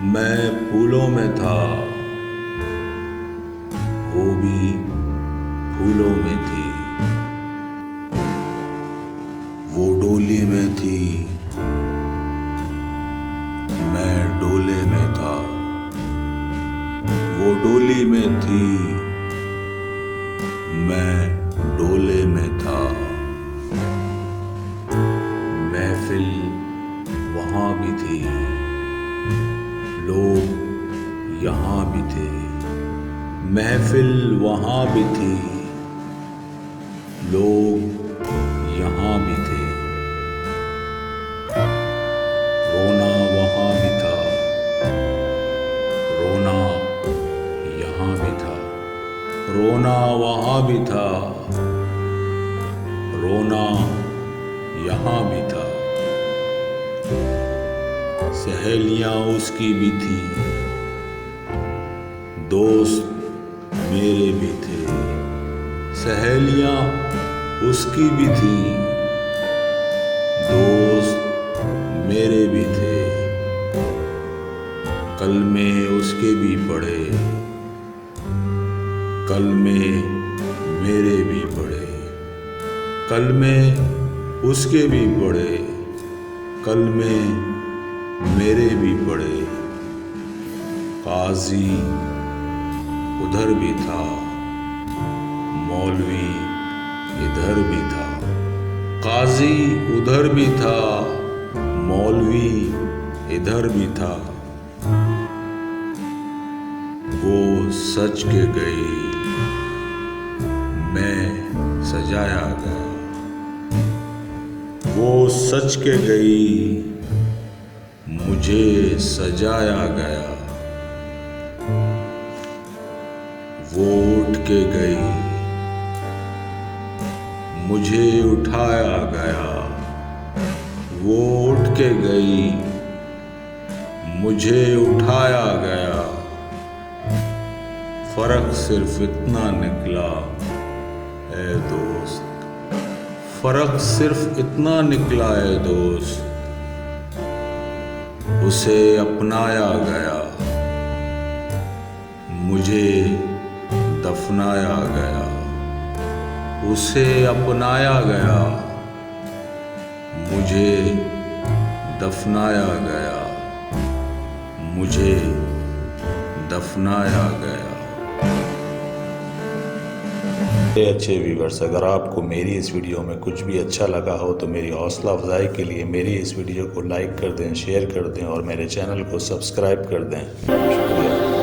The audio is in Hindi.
मैं फूलों में था, वो भी फूलों में थी। वो डोली में थी, मैं डोले में था। वो डोली में थी, मैं डोले में था। महफिल वहाँ भी थी, लोग यहाँ भी थे। महफिल वहाँ भी थी, लोग यहाँ भी थे। रोना वहाँ भी था, रोना यहाँ भी था। रोना वहाँ भी था, रोना यहाँ भी था। सहेलियाँ उसकी भी थी, दोस्त मेरे भी थे। सहेलियाँ उसकी भी थी, दोस्त मेरे भी थे। कलमे उसके भी पढ़े, कलमे मेरे भी पढ़े। कलमे उसके भी पढ़े, कलमे मेरे भी पढ़े। काजी उधर भी था, मौलवी इधर भी था। काजी उधर भी था, मौलवी इधर भी था। वो सच के गई, मैं सजाया गया। वो सच के गई, मुझे सजाया गया। वो उठ के गई, मुझे उठाया गया। वो उठ के गई, मुझे उठाया गया। फर्क सिर्फ इतना निकला है दोस्त, फर्क सिर्फ इतना निकला है दोस्त। उसे अपनाया गया, मुझे दफनाया गया। उसे अपनाया गया, मुझे दफनाया गया। मुझे दफनाया गया। अच्छे व्यूवर्स, अगर आपको मेरी इस वीडियो में कुछ भी अच्छा लगा हो तो मेरी हौसला अफजाई के लिए मेरी इस वीडियो को लाइक कर दें, शेयर कर दें और मेरे चैनल को सब्सक्राइब कर दें। शुक्रिया।